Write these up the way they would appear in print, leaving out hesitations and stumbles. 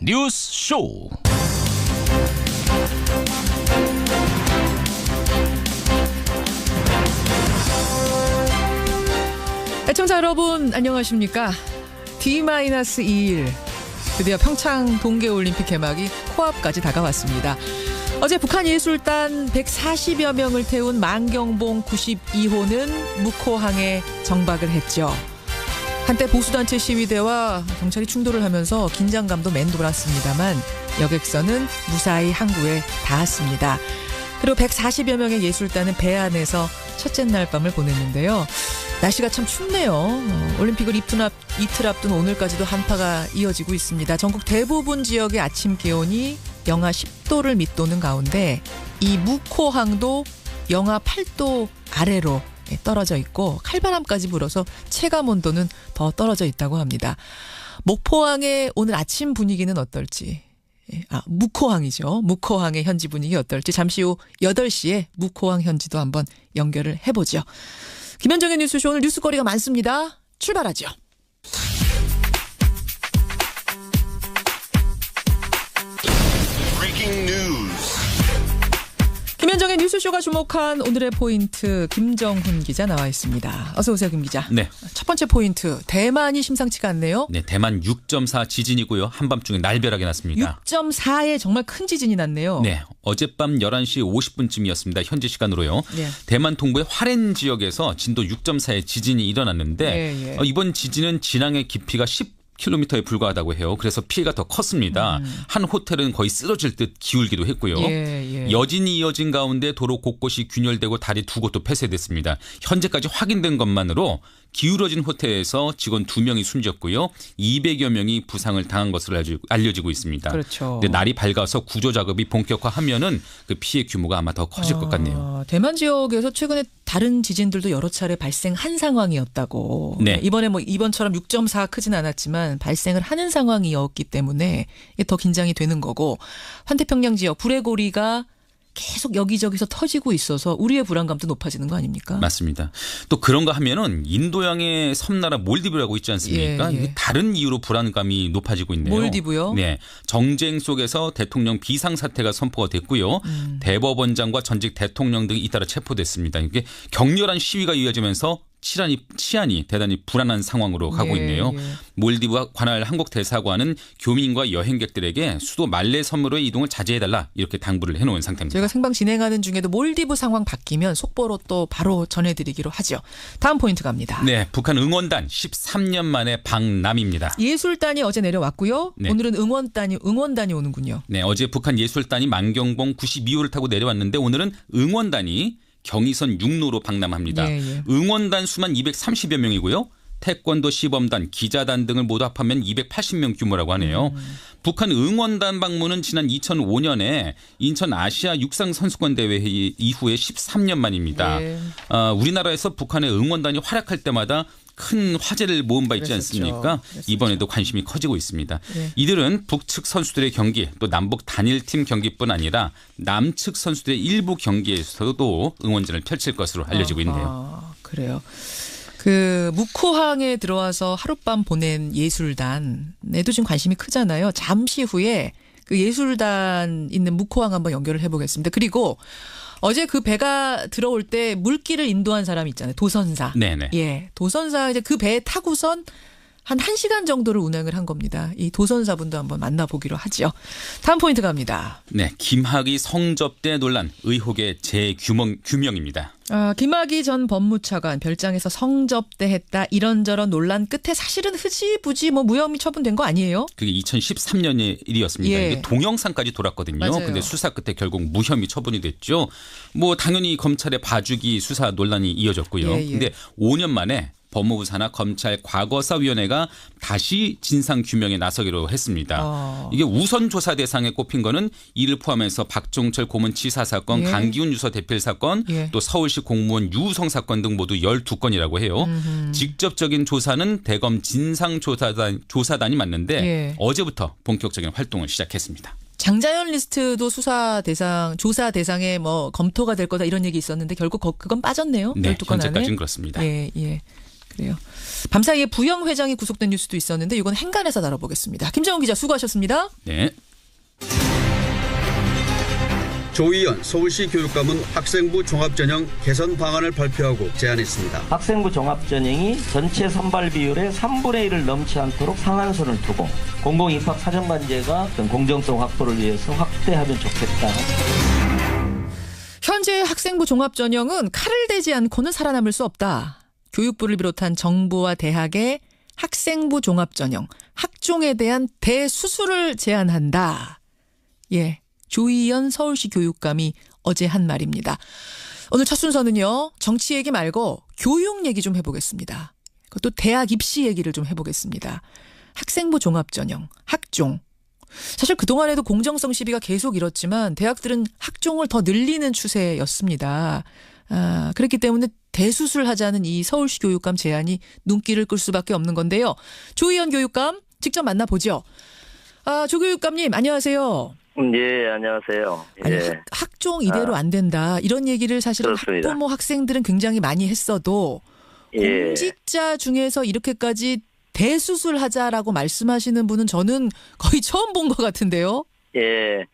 뉴스 쇼. 애청자 여러분 안녕하십니까? D-2일 드디어 평창 동계올림픽 개막이 코앞까지 다가왔습니다. 어제 북한예술단 140여 명을 태운 만경봉 92호는 묵호항에 정박을 했죠. 한때 보수단체 시위대와 경찰이 충돌을 하면서 긴장감도 맴돌았습니다만 여객선은 무사히 항구에 닿았습니다. 그리고 140여 명의 예술단은 배 안에서 첫째 날 밤을 보냈는데요. 날씨가 참 춥네요. 올림픽을 이틀 앞둔 오늘까지도 한파가 이어지고 있습니다. 전국 대부분 지역의 아침 기온이 영하 10도를 밑도는 가운데 이 묵호항도 영하 8도 아래로 떨어져 있고 칼바람까지 불어서 체감 온도는 더 떨어져 있다고 합니다. 목포항의 오늘 아침 분위기는 어떨지. 묵호항이죠. 묵호항의 현지 분위기 어떨지 잠시 후 8시에 묵호항 현지도 한번 연결을 해보죠. 김현정의 뉴스쇼 오늘 뉴스거리가 많습니다. 출발하죠. 김현정의 뉴스쇼가 주목한 오늘의 포인트 김정훈 기자 나와 있습니다. 어서 오세요, 김 기자. 네. 첫 번째 포인트 대만이 심상치가 않네요. 네, 대만 6.4 지진이고요. 한밤중에 날벼락이 났습니다. 6.4에 정말 큰 지진이 났네요. 네, 어젯밤 11시 50분쯤이었습니다. 현지 시간으로요. 네. 대만 동부의 화롄 지역에서 진도 6.4의 지진이 일어났는데 이번 지진은 진앙의 깊이가 10km에 불과하다고 해요. 그래서 피해가 더 컸습니다. 한 호텔은 거의 쓰러질 듯 기울기도 했고요. 여진이 이어진 가운데 도로 곳곳이 균열되고 다리 두 곳도 폐쇄됐습니다. 현재까지 확인된 것만으로 기울어진 호텔에서 직원 2명이 숨졌고요. 200여 명이 부상을 당한 것으로 알려지고 있습니다. 그렇죠. 근데 날이 밝아서 구조 작업이 본격화하면은 그 피해 규모가 아마 더 커질 것 같네요. 대만 지역에서 최근에 다른 지진들도 여러 차례 발생한 상황이었다고. 네. 이번에 이번처럼 6.4 크진 않았지만 발생을 하는 상황이었기 때문에 더 긴장이 되는 거고 환태평양 지역 불의 고리가 계속 여기저기서 터지고 있어서 우리의 불안감도 높아지는 거 아닙니까? 맞습니다. 또 그런가 하면은 인도양의 섬나라 몰디브라고 있지 않습니까? 이게 다른 이유로 불안감이 높아지고 있네요. 몰디브요? 네, 정쟁 속에서 대통령 비상사태가 선포가 됐고요. 대법원장과 전직 대통령 등이 잇따라 체포됐습니다. 이게 격렬한 시위가 이어지면서 치안이 대단히 불안한 상황으로 가고 있네요. 몰디브 관할 한국 대사관은 교민과 여행객들에게 수도 말레 섬으로의 이동을 자제해달라 이렇게 당부를 해놓은 상태입니다. 저희가 생방 진행하는 중에도 몰디브 상황 바뀌면 속보로 또 바로 전해드리기로 하죠. 다음 포인트 갑니다. 네, 북한 응원단 13년 만에 방남입니다. 예술단이 어제 내려왔고요. 네. 오늘은 응원단이 오는군요. 네, 어제 북한 예술단이 만경봉 92호를 타고 내려왔는데 오늘은 응원단이 경의선 6로로 방남합니다. 응원단 수만 230여 명이고요. 태권도 시범단, 기자단 등을 모두 합하면 280명 규모라고 하네요. 북한 응원단 방문은 지난 2005년에 인천 아시아 육상 선수권 대회 이후에 13년 만입니다. 우리나라에서 북한의 응원단이 활약할 때마다 큰 화제를 모은 바 있지 않습니까? 이번에도 관심이 커지고 있습니다. 이들은 북측 선수들의 경기 또 남북 단일팀 경기뿐 아니라 남측 선수들의 일부 경기에서도 응원전을 펼칠 것으로 알려지고 있네요. 그래요. 그 묵호항에 들어와서 하룻밤 보낸 예술단에도 지금 관심이 크잖아요. 잠시 후에 그 예술단 있는 묵호항 한번 연결을 해보겠습니다. 그리고 어제 그 배가 들어올 때 물길을 인도한 사람 있잖아요. 도선사. 네네. 예, 도선사 이제 그 배에 타고선 한 1시간 정도를 운행을 한 겁니다. 이 도선사분도 한번 만나보기로 하죠. 다음 포인트 갑니다. 네, 김학의 성접대 논란 의혹의 재규명입니다. 김학의 전 법무차관 별장에서 성접대했다 이런저런 논란 끝에 사실은 흐지부지 무혐의 처분된 거 아니에요? 그게 2013년의 일이었습니다. 이게 동영상까지 돌았거든요. 맞아요. 근데 수사 끝에 결국 무혐의 처분이 됐죠. 당연히 검찰의 봐주기 수사 논란이 이어졌고요. 근데 5년 만에 법무부 산하 검찰 과거사위원회가 다시 진상규명에 나서기로 했습니다. 이게 우선 조사 대상에 꼽힌 거는 이를 포함해서 박종철 고문치사 사건, 강기훈 유서 대필 사건, 또 서울시 공무원 유성 사건 등 모두 12건이라고 해요. 직접적인 조사는 대검 진상조사단이 맡는데 어제부터 본격적인 활동을 시작했습니다. 장자연 리스트도 조사 대상에 검토가 될 거다 이런 얘기 있었는데 결국 그건 빠졌네요. 네, 12건 안에. 현재까지는 그렇습니다. 예. 그래요. 밤사이에 부영 회장이 구속된 뉴스도 있었는데 이건 행간에서 다뤄보겠습니다. 김정은 기자 수고하셨습니다. 네. 조희연 서울시 교육감은 학생부 종합전형 개선 방안을 발표하고 제안했습니다. 학생부 종합전형이 전체 선발 비율의 3분의 1을 넘지 않도록 상한선을 두고 공공입학 사정관제가 어떤 공정성 확보를 위해서 확대하면 좋겠다. 현재 학생부 종합전형은 칼을 대지 않고는 살아남을 수 없다. 교육부를 비롯한 정부와 대학의 학생부 종합전형, 학종에 대한 대수술을 제안한다. 예. 조희연 서울시 교육감이 어제 한 말입니다. 오늘 첫 순서는요. 정치 얘기 말고 교육 얘기 좀 해보겠습니다. 그것도 대학 입시 얘기를 좀 해보겠습니다. 학생부 종합전형, 학종. 사실 그동안에도 공정성 시비가 계속 일었지만 대학들은 학종을 더 늘리는 추세였습니다. 그렇기 때문에 대수술하자는 이 서울시 교육감 제안이 눈길을 끌 수밖에 없는 건데요. 조희연 교육감 직접 만나보죠. 조 교육감님 안녕하세요. 예, 안녕하세요. 아니, 예. 학종 이대로 안 된다. 이런 얘기를 사실은 그렇습니다. 학부모 학생들은 굉장히 많이 했어도 예. 공직자 중에서 이렇게까지 대수술하자라고 말씀하시는 분은 저는 거의 처음 본 것 같은데요. 예.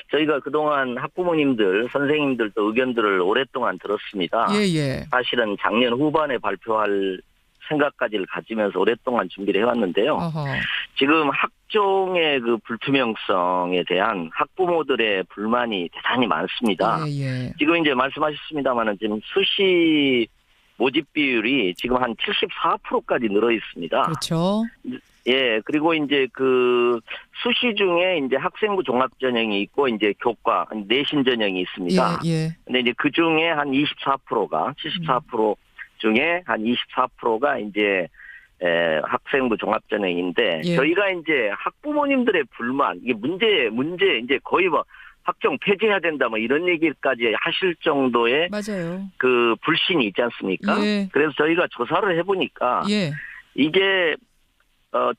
저희가 그동안 학부모님들, 선생님들도 의견들을 오랫동안 들었습니다. 예. 사실은 작년 후반에 발표할 생각까지를 가지면서 오랫동안 준비를 해왔는데요. 어허. 지금 학종의 그 불투명성에 대한 학부모들의 불만이 대단히 많습니다. 예. 지금 이제 말씀하셨습니다만은 지금 수시 모집 비율이 지금 한 74%까지 늘어 있습니다. 그렇죠. 예, 그리고 이제 그 수시 중에 이제 학생부 종합전형이 있고 이제 교과 내신 전형이 있습니다. 예. 근데 이제 그 중에 한 24%가 74% 중에 한 24%가 이제 학생부 종합전형인데 예. 저희가 이제 학부모님들의 불만 이게 문제 이제 거의 뭐 학종 폐지해야 된다 뭐 이런 얘기까지 하실 정도의 맞아요. 그 불신이 있지 않습니까? 예. 그래서 저희가 조사를 해보니까 예. 이게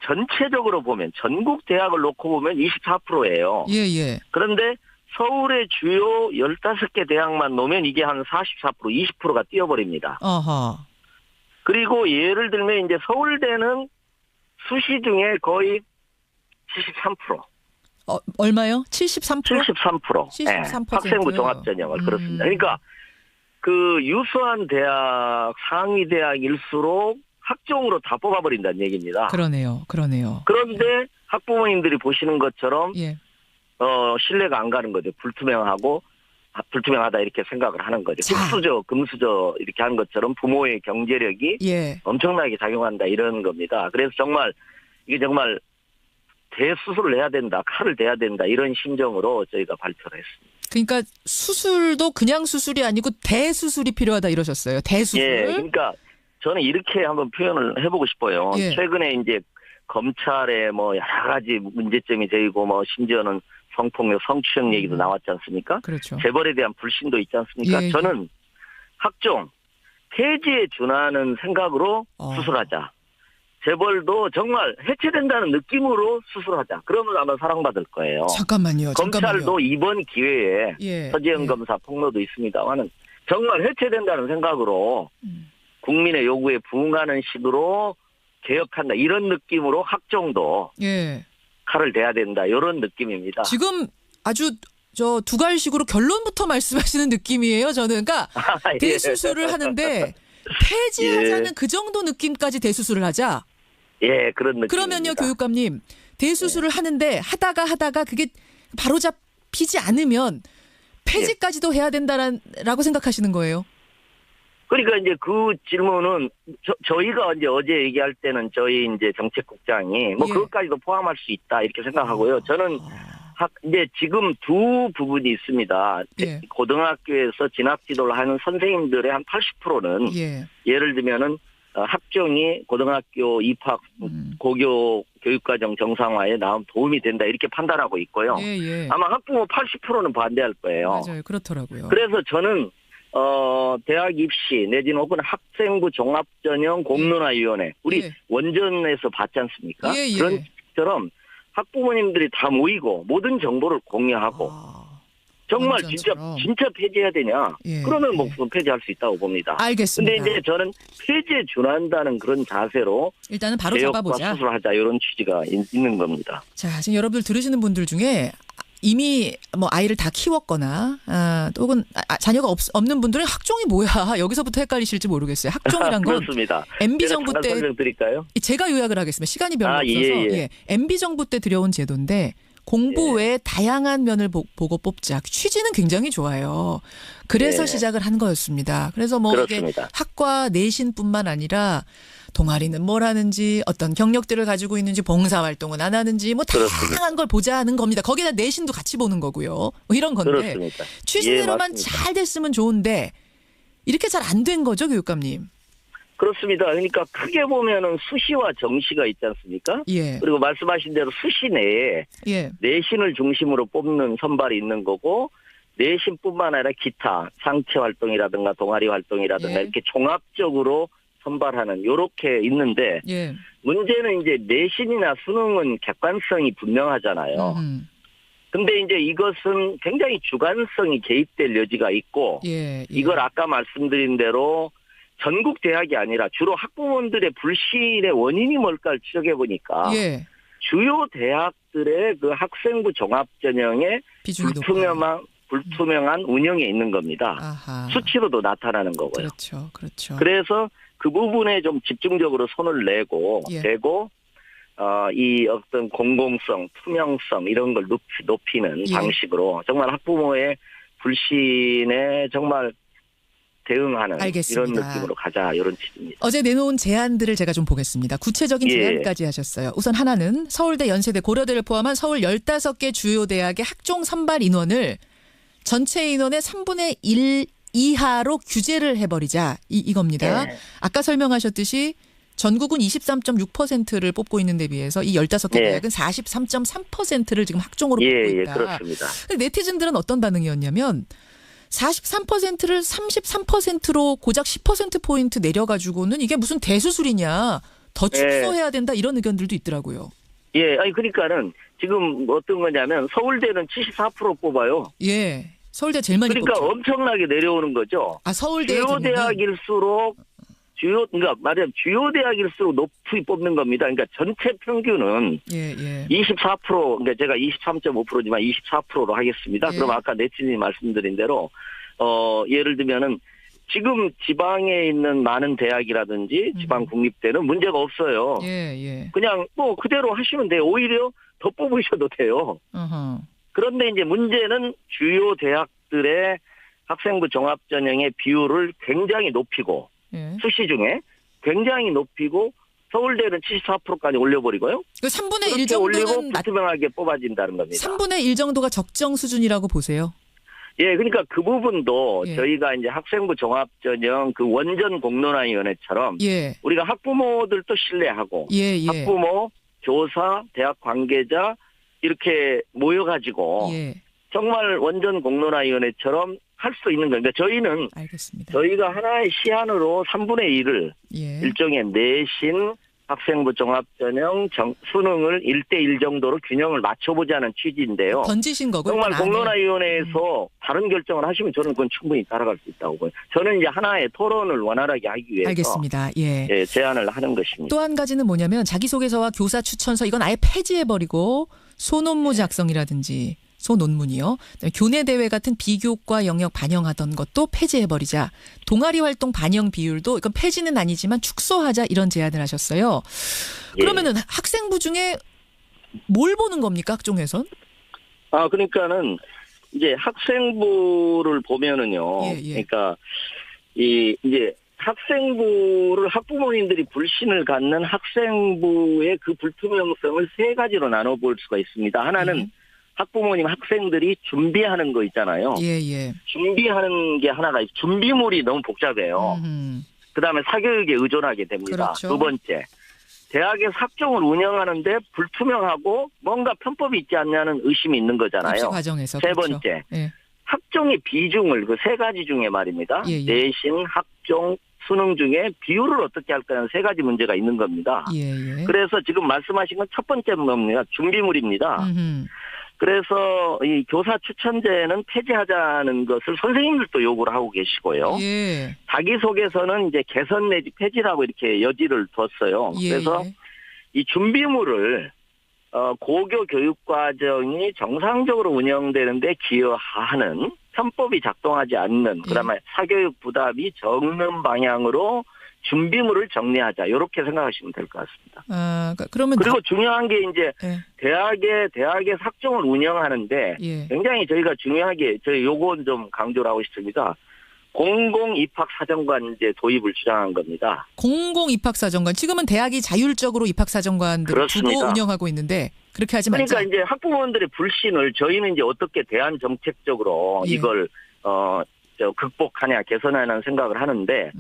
전체적으로 보면 전국 대학을 놓고 보면 24%예요. 예. 그런데 서울의 주요 15개 대학만 놓으면 이게 한 44%, 20%가 뛰어버립니다. 어허. 그리고 예를 들면 이제 서울대는 수시 중에 거의 73%. 얼마요? 73%? 73%. 73%. 예, 학생부 종합전형을 그렇습니다. 그러니까 그 유수한 대학, 상위 대학일수록 학종으로 다 뽑아버린다는 얘기입니다. 그러네요. 그런데 학부모님들이 보시는 것처럼 예. 신뢰가 안 가는 거죠. 불투명하다 이렇게 생각을 하는 거죠. 자. 흑수저, 금수저 이렇게 하는 것처럼 부모의 경제력이 예. 엄청나게 작용한다 이런 겁니다. 그래서 이게 정말 대수술을 해야 된다, 칼을 대야 된다 이런 심정으로 저희가 발표를 했습니다. 그러니까 수술도 그냥 수술이 아니고 대수술이 필요하다 이러셨어요. 대수술. 예, 그러니까 저는 이렇게 한번 표현을 해보고 싶어요. 예. 최근에 이제 검찰에 뭐 여러 가지 문제점이 되고 뭐 심지어는 성폭력, 성추행 얘기도 나왔지 않습니까? 그렇죠. 재벌에 대한 불신도 있지 않습니까? 예. 저는 학종 폐지에 준하는 생각으로 수술하자. 재벌도 정말 해체된다는 느낌으로 수술하자. 그러면 아마 사랑받을 거예요. 잠깐만요. 검찰도 이번 기회에 예. 서지현 검사 폭로도 있습니다만은 정말 해체된다는 생각으로 국민의 요구에 부응하는 식으로 개혁한다. 이런 느낌으로 학종도 예. 칼을 대야 된다. 이런 느낌입니다. 지금 아주 두갈식으로 결론부터 말씀하시는 느낌이에요. 저는 그러니까 예. 대수술을 하는데 폐지하자는 그 정도 느낌까지 대수술을 하자. 예, 그런 느낌. 그러면요, 교육감님. 대수술을 하는데 하다가 그게 바로 잡히지 않으면 폐지까지도 해야 된다라고 생각하시는 거예요? 그러니까 이제 그 질문은 저희가 이제 어제 얘기할 때는 저희 이제 정책국장이 뭐 예. 그것까지도 포함할 수 있다 이렇게 생각하고요. 저는 이제 지금 두 부분이 있습니다. 예. 고등학교에서 진학 지도를 하는 선생님들의 한 80%는 예를 들면은 학종이 고등학교 입학 고교 교육과정 정상화에 나온 도움이 된다 이렇게 판단하고 있고요. 예. 아마 학부모 80%는 반대할 거예요. 맞아요. 그렇더라고요. 그래서 저는 대학 입시 내지는 혹은 학생부 종합전형 공론화위원회 우리 원전에서 봤지 않습니까? 그런 것처럼 학부모님들이 다 모이고 모든 정보를 공유하고 정말 원전처럼. 진짜 폐지해야 되냐? 예, 그러면 뭐 예. 폐지할 수 있다고 봅니다. 알겠습니다. 근데 이제 저는 폐지에 준한다는 그런 자세로 일단은 바로 개혁과 잡아보자. 수술하자 이런 취지가 있는 겁니다. 자, 지금 여러분들 들으시는 분들 중에 이미 뭐 아이를 다 키웠거나 혹은 자녀가 없는 분들은 학종이 뭐야 여기서부터 헷갈리실지 모르겠어요. 학종이란 건 그렇습니다. MB 정부 때 설명드릴까요? 제가 요약을 하겠습니다. 시간이 별로 없어서 예. MB 정부 때 들여온 제도인데 공부 외에 다양한 면을 보고 뽑자. 취지는 굉장히 좋아요. 그래서 시작을 한 거였습니다. 그래서 뭐 이게 학과 내신뿐만 아니라 동아리는 뭘 하는지 어떤 경력들을 가지고 있는지 봉사활동은 안 하는지 뭐 다양한 걸 보자는 겁니다. 거기다 내신도 같이 보는 거고요. 뭐 이런 건데 그렇습니다. 취지대로만 잘 됐으면 좋은데 이렇게 잘 안 된 거죠, 교육감님? 그렇습니다. 그러니까 크게 보면은 수시와 정시가 있지 않습니까? 예. 그리고 말씀하신 대로 수시 내에 내신을 중심으로 뽑는 선발이 있는 거고 내신뿐만 아니라 기타 상체 활동이라든가 동아리 활동이라든가 이렇게 종합적으로 선발하는 요렇게 있는데 문제는 이제 내신이나 수능은 객관성이 분명하잖아요. 근데 이제 이것은 굉장히 주관성이 개입될 여지가 있고 이걸 아까 말씀드린 대로 전국 대학이 아니라 주로 학부모들의 불신의 원인이 뭘까를 지적해 보니까 주요 대학들의 그 학생부 종합전형의 불투명한 운영에 있는 겁니다. 아하. 수치로도 나타나는 거고요. 그렇죠. 그래서 그 부분에 좀 집중적으로 손을 내고 이 어떤 공공성, 투명성 이런 걸 높이는 방식으로 정말 학부모의 불신에 정말 대응하는 알겠습니다. 이런 느낌으로 가자 이런 취지입니다. 어제 내놓은 제안들을 제가 좀 보겠습니다. 구체적인 제안까지 하셨어요. 우선 하나는 서울대, 연세대, 고려대를 포함한 서울 15개 주요 대학의 학종 선발 인원을 전체 인원의 3분의 1 이하로 규제를 해버리자 이겁니다. 아까 설명하셨듯이 전국은 23.6%를 뽑고 있는 데 비해서 이 15개 대학은 43.3%를 지금 학종으로 뽑고 있다. 그렇습니다. 네티즌들은 어떤 반응이었냐면 43%를 33%로 고작 10%포인트 내려가지고는 이게 무슨 대수술이냐. 더 축소해야 된다 이런 의견들도 있더라고요. 아니 그러니까는 지금 어떤 거냐면 서울대는 74% 뽑아요. 서울대 제일 많이 그러니까 뽑죠. 엄청나게 내려오는 거죠. 서울대 주요 대학일수록 그러니까 말하자면 주요 대학일수록 높이 뽑는 겁니다. 그러니까 전체 평균은 24%, 그러니까 제가 23.5%지만 24%로 하겠습니다. 그럼 아까 네티즌이 말씀드린 대로 예를 들면은 지금 지방에 있는 많은 대학이라든지 지방 국립대는 문제가 없어요. 그냥 뭐 그대로 하시면 돼요. 오히려 더 뽑으셔도 돼요. 그런데 이제 문제는 주요 대학들의 학생부 종합전형의 비율을 굉장히 높이고 수시 중에 굉장히 높이고 서울대는 74%까지 올려버리고요. 그 3분의 1 정도는 올리고 불투명하게 뽑아진다는 겁니다. 3분의 1 정도가 적정 수준이라고 보세요. 그러니까 그 부분도 저희가 이제 학생부 종합전형 그 원전 공론화위원회처럼 우리가 학부모들도 신뢰하고 학부모, 교사, 대학 관계자 이렇게 모여가지고 정말 원전 공론화위원회처럼 할 수 있는 겁니다. 저희는 저희가 하나의 시안으로 3분의 1을 일종의 내신 학생부 종합전형 수능을 1대1 정도로 균형을 맞춰보자는 취지인데요. 던지신 거고요. 정말 공론화위원회에서 다른 결정을 하시면 저는 그건 충분히 따라갈 수 있다고 봐요. 저는 이제 하나의 토론을 원활하게 하기 위해서 알겠습니다. 제안을 하는 것입니다. 또 한 가지는 뭐냐면 자기소개서와 교사 추천서 이건 아예 폐지해버리고 소논문 작성이라든지 소논문이요. 교내 대회 같은 비교과 영역 반영하던 것도 폐지해버리자. 동아리 활동 반영 비율도 이건 폐지는 아니지만 축소하자 이런 제안을 하셨어요. 그러면은 학생부 중에 뭘 보는 겁니까? 학종에선? 그러니까는 이제 학생부를 보면은요. 그러니까 이제 학생부를 학부모님들이 불신을 갖는 학생부의 그 불투명성을 세 가지로 나눠볼 수가 있습니다. 하나는 학부모님 학생들이 준비하는 거 있잖아요. 준비하는 게 하나가 있어요. 준비물이 너무 복잡해요. 그다음에 사교육에 의존하게 됩니다. 두 번째, 대학에서 학종을 운영하는데 불투명하고 뭔가 편법이 있지 않냐는 의심이 있는 거잖아요. 과정에서. 세 번째, 학종의 비중을 그 세 가지 중에 말입니다. 내신, 학종, 수능 중에 비율을 어떻게 할까라는 세 가지 문제가 있는 겁니다. 그래서 지금 말씀하신 건 첫 번째 뭡니까? 준비물입니다. 그래서 이 교사 추천제는 폐지하자는 것을 선생님들도 요구를 하고 계시고요. 예. 자기소개서는 이제 개선 내지 폐지라고 이렇게 여지를 뒀어요. 예. 그래서 이 준비물을 고교 교육과정이 정상적으로 운영되는데 기여하는 편법이 작동하지 않는 그다음에 사교육 부담이 적는 방향으로 준비물을 정리하자 이렇게 생각하시면 될 것 같습니다. 아, 그러면 그리고 중요한 게 이제 대학의 학종을 운영하는데 굉장히 저희가 중요하게 저희 요건 좀 강조를 하고 싶습니다. 공공 입학 사정관제 도입을 주장한 겁니다. 공공 입학 사정관 지금은 대학이 자율적으로 입학 사정관들을 두고 운영하고 있는데 그렇게 하지 말자. 그러니까 이제 학부모님들의 불신을 저희는 이제 어떻게 대안 정책적으로 이걸 극복하냐 개선하냐는 생각을 하는데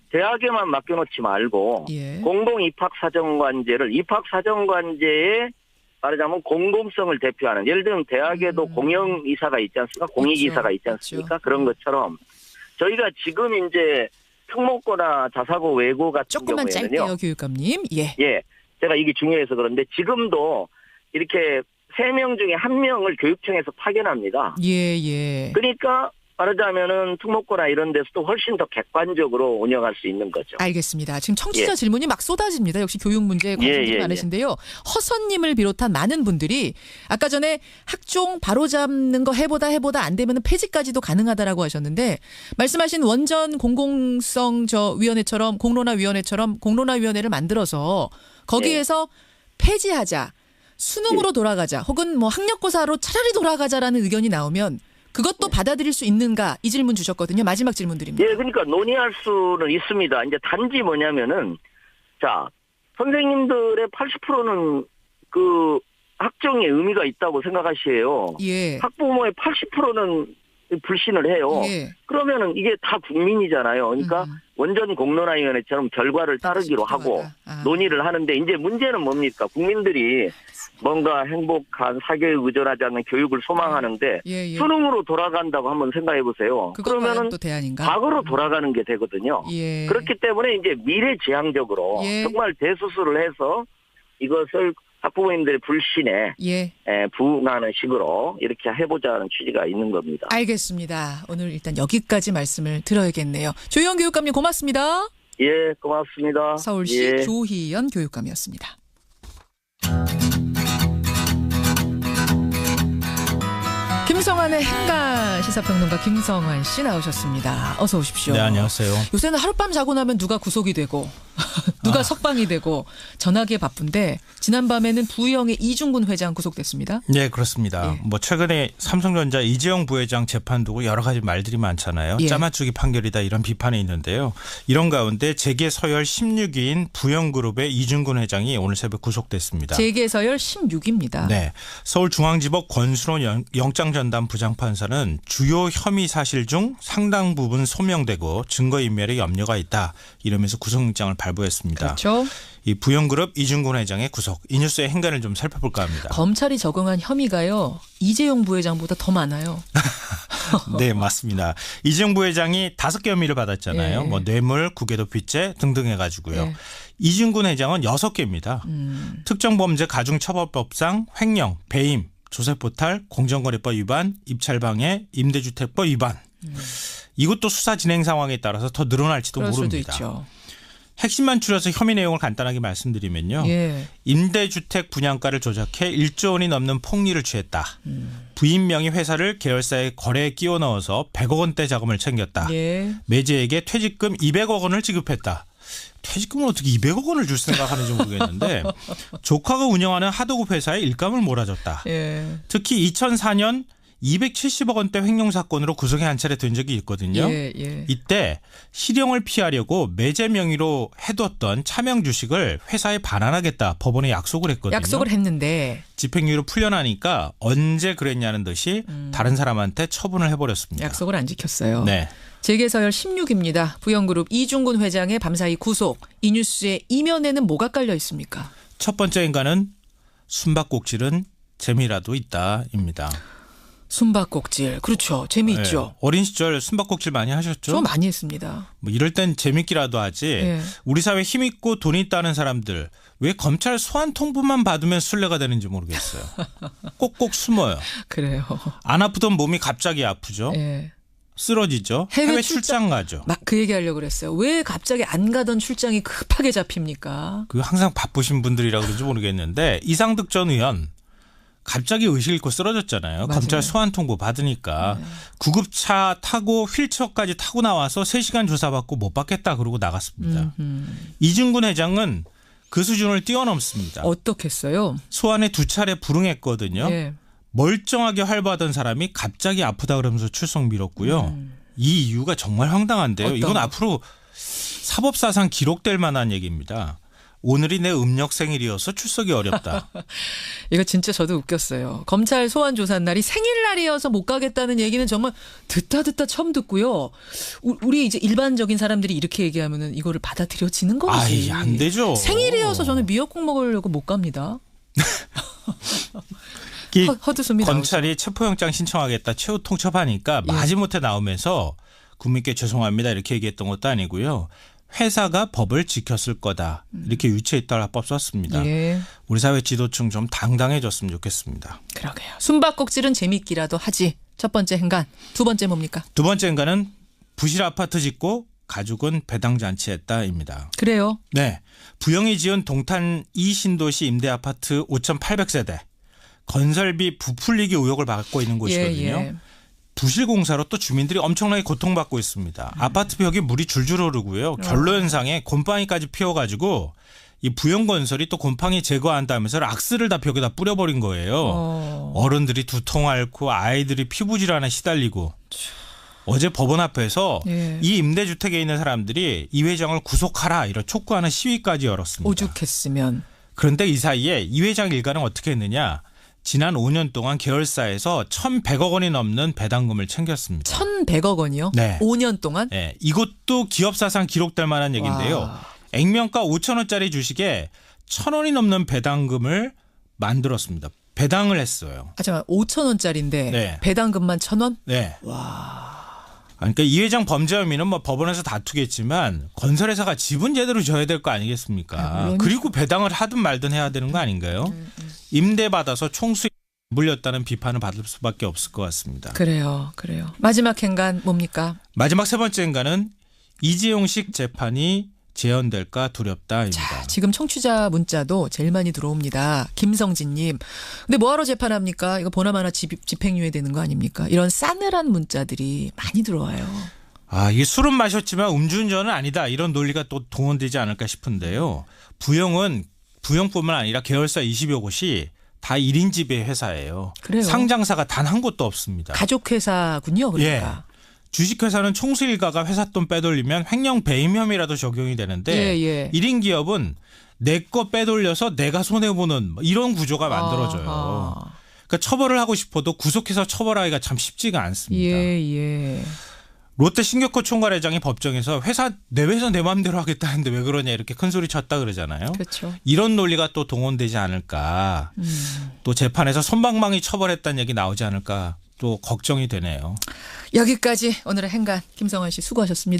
대학에만 맡겨놓지 말고 공공 입학 사정관제를 입학 사정관제에 말하자면 공공성을 대표하는 예를 들면 대학에도 공영이사가 있지 않습니까? 공익이사가 있지 않습니까? 그런 것처럼 저희가 지금 이제 특목고나 자사고 외고 같은 조금만 경우에는요. 짧게요, 교육감님. 예. 제가 이게 중요해서 그런데 지금도 이렇게 3명 중에 1명을 교육청에서 파견합니다. 예. 그러니까 말하자면은 특목고나 이런 데서도 훨씬 더 객관적으로 운영할 수 있는 거죠. 알겠습니다. 지금 청취자 질문이 막 쏟아집니다. 역시 교육 문제에 관심이 많으신데요. 허선님을 비롯한 많은 분들이 아까 전에 학종 바로잡는 거 해보다 안 되면 폐지까지도 가능하다라고 하셨는데 말씀하신 원전 공공성 위원회처럼 공론화위원회처럼 공론화위원회를 만들어서 거기에서 폐지하자. 수능으로 돌아가자. 혹은 뭐 학력고사로 차라리 돌아가자라는 의견이 나오면 그것도 받아들일 수 있는가 이 질문 주셨거든요. 마지막 질문 드립니다. 예, 그러니까 논의할 수는 있습니다. 이제 단지 뭐냐면은 자 선생님들의 80%는 그 학종의 의미가 있다고 생각하시에요. 학부모의 80%는 불신을 해요. 그러면은 이게 다 국민이잖아요. 그러니까 원전 공론화위원회처럼 결과를 따르기로 하고 논의를 하는데 이제 문제는 뭡니까? 국민들이 뭔가 행복한 사교육 의존하지 않는 교육을 소망하는데 수능으로 돌아간다고 한번 생각해 보세요. 그러면은 또 대안인가? 과거로 돌아가는 게 되거든요. 그렇기 때문에 이제 미래지향적으로 정말 대수술을 해서 이것을 학부모님들의 불신에 부응하는 식으로 이렇게 해보자는 취지가 있는 겁니다. 알겠습니다. 오늘 일단 여기까지 말씀을 들어야겠네요. 조희연 교육감님 고맙습니다. 예, 고맙습니다. 서울시 조희연 교육감이었습니다. 김성환의 행가 시사평론가 김성환 씨 나오셨습니다. 어서 오십시오. 네, 안녕하세요. 요새는 하룻밤 자고 나면 누가 구속이 되고 누가 석방이 되고 전화기에 바쁜데 지난밤에는 부영의 이중근 회장 구속됐습니다. 네, 그렇습니다. 뭐 최근에 삼성전자 이재용 부회장 재판 두고 여러 가지 말들이 많잖아요. 짜맞추기 판결이다 이런 비판이 있는데요. 이런 가운데 재계 서열 16위인 부영그룹의 이중근 회장이 오늘 새벽 구속됐습니다. 재계 서열 16위입니다. 네, 서울중앙지법 권순원 영장전담 부장판사는 주요 혐의 사실 중 상당 부분 소명되고 증거인멸에 염려가 있다 이러면서 구속영장을 발부했습니다. 그렇죠. 이 부영그룹 이중근 회장의 구속, 이 뉴스의 행간을 좀 살펴볼까 합니다. 검찰이 적용한 혐의가요. 이재용 부회장보다 더 많아요. 네, 맞습니다. 이재용 부회장이 5개 혐의를 받았잖아요. 뭐 뇌물, 국외도피죄 등등 해가지고요. 이중근 회장은 6개입니다. 특정범죄 가중처벌법상 횡령, 배임, 조세포탈, 공정거래법 위반, 입찰방해, 임대주택법 위반. 이것도 수사 진행 상황에 따라서 더 늘어날지도 모릅니다. 수도 있죠. 핵심만 추려서 혐의 내용을 간단하게 말씀드리면요. 임대주택 분양가를 조작해 1조 원이 넘는 폭리를 취했다. 부인 명의 회사를 계열사의 거래에 끼워 넣어서 100억 원대 자금을 챙겼다. 매제에게 퇴직금 200억 원을 지급했다. 퇴직금을 어떻게 200억 원을 줄 생각하는지 모르겠는데 조카가 운영하는 하도급 회사에 일감을 몰아줬다. 특히 2004년 270억 원대 횡령 사건으로 구속에 한 차례 된 적이 있거든요. 이때 실형을 피하려고 매제 명의로 해뒀던 차명 주식을 회사에 반환하겠다 법원에 약속을 했거든요. 약속을 했는데 집행유예로 풀려나니까 언제 그랬냐는 듯이 다른 사람한테 처분을 해버렸습니다. 약속을 안 지켰어요. 네. 재계서열 16입니다. 부영그룹 이중근 회장의 밤사이 구속. 이 뉴스의 이면에는 뭐가 깔려 있습니까? 첫 번째 인간은 숨바꼭질은 재미라도 있다입니다. 숨바꼭질. 그렇죠. 재미있죠. 네. 어린 시절 숨바꼭질 많이 하셨죠? 저 많이 했습니다. 뭐 이럴 땐 재밌기라도 하지. 네. 우리 사회 힘 있고 돈 있다는 사람들 왜 검찰 소환 통보만 받으면 술래가 되는지 모르겠어요. 꼭꼭 숨어요. 그래요. 안 아프던 몸이 갑자기 아프죠. 네. 쓰러지죠. 해외 출장 가죠. 막 그 얘기하려고 그랬어요. 왜 갑자기 안 가던 출장이 급하게 잡힙니까? 그 항상 바쁘신 분들이라 그런지 모르겠는데 이상득 전 의원 갑자기 의식 잃고 쓰러졌잖아요. 맞아요. 검찰 소환 통보 받으니까. 구급차 타고 휠체어까지 타고 나와서 3시간 조사받고 못 받겠다 그러고 나갔습니다. 이중근 회장은 그 수준을 뛰어넘습니다. 어떻게 했어요? 소환에 2차례 불응했거든요. 네. 멀쩡하게 활보하던 사람이 갑자기 아프다 그러면서 출석 미뤘고요. 이 이유가 정말 황당한데요. 이건 앞으로 사법사상 기록될 만한 얘기입니다. 오늘이 내 음력 생일이어서 출석이 어렵다. 이거 진짜 저도 웃겼어요. 검찰 소환 조사 날이 생일날이어서 못 가겠다는 얘기는 정말 듣다 처음 듣고요. 우리 이제 일반적인 사람들이 이렇게 얘기하면은 이거를 받아들여지는 거지. 아이, 안 되죠. 생일이어서 저는 미역국 먹으려고 못 갑니다. 헛웃음이 검찰이 나오죠. 체포영장 신청하겠다 최후 통첩하니까 마지못해 나오면서 국민께 죄송합니다 이렇게 얘기했던 것도 아니고요. 회사가 법을 지켰을 거다. 이렇게 유체이탈화법 썼습니다. 예. 우리 사회 지도층 좀 당당해졌으면 좋겠습니다. 그러게요. 숨바꼭질은 재밌기라도 하지. 첫 번째 행간. 두 번째 뭡니까? 두 번째 행간은 부실 아파트 짓고 가족은 배당잔치했다입니다. 그래요? 네. 부영이 지은 동탄 2신도시 임대아파트 5,800세대. 건설비 부풀리기 의혹을 받고 있는 곳이거든요. 부실공사로 또 주민들이 엄청나게 고통받고 있습니다. 아파트 벽에 물이 줄줄 흐르고요. 결로 현상에 곰팡이까지 피워가지고 이 부영건설이 또 곰팡이 제거한다면서 락스를 다 벽에다 뿌려버린 거예요. 어른들이 두통 앓고 아이들이 피부질환에 시달리고. 어제 법원 앞에서 이 임대주택에 있는 사람들이 이 회장을 구속하라 이런 촉구하는 시위까지 열었습니다. 오죽했으면. 그런데 이 사이에 이 회장 일가는 어떻게 했느냐. 지난 5년 동안 계열사에서 1,100억 원이 넘는 배당금을 챙겼습니다. 1,100억 원이요? 네. 5년 동안? 네. 이것도 기업사상 기록될 만한 얘기인데요. 와. 액면가 5,000원짜리 주식에 1,000원이 넘는 배당금을 만들었습니다. 배당을 했어요. 아, 잠깐만. 5,000원짜리인데 배당금만 1,000원? 네. 와. 그러니까 이 회장 범죄 혐의는 뭐 법원에서 다투겠지만 건설회사가 지분 제대로 줘야 될 거 아니겠습니까? 그리고 배당을 하든 말든 해야 되는 거 아닌가요? 임대받아서 총수익 물렸다는 비판을 받을 수밖에 없을 것 같습니다. 그래요. 마지막 행간 뭡니까? 마지막 세 번째 행간은 이재용식 재판이 재현될까 두렵다입니다. 자, 지금 청취자 문자도 제일 많이 들어옵니다. 김성진님. 근데 뭐하러 재판합니까? 이거 보나마나 집행유예 되는 거 아닙니까? 이런 싸늘한 문자들이 많이 들어와요. 아, 이 술은 마셨지만 음주운전은 아니다. 이런 논리가 또 동원되지 않을까 싶은데요. 부영뿐만 아니라 계열사 20여 곳이 다 1인 지배 회사예요. 그래요? 상장사가 단 한 곳도 없습니다. 가족회사군요. 그러니까. 예. 주식회사는 총수 일가가 회사 돈 빼돌리면 횡령 배임 혐의라도 적용이 되는데 1인 기업은 내 거 빼돌려서 내가 손해보는 이런 구조가 만들어져요. 그러니까 처벌을 하고 싶어도 구속해서 처벌하기가 참 쉽지가 않습니다. 롯데 신격호 총괄회장이 법정에서 내 회사 내 마음대로 하겠다는데 왜 그러냐 이렇게 큰 소리 쳤다 그러잖아요. 그렇죠. 이런 논리가 또 동원되지 않을까. 또 재판에서 솜방망이 처벌했다는 얘기 나오지 않을까 또 걱정이 되네요. 여기까지 오늘의 행간 김성환 씨 수고하셨습니다.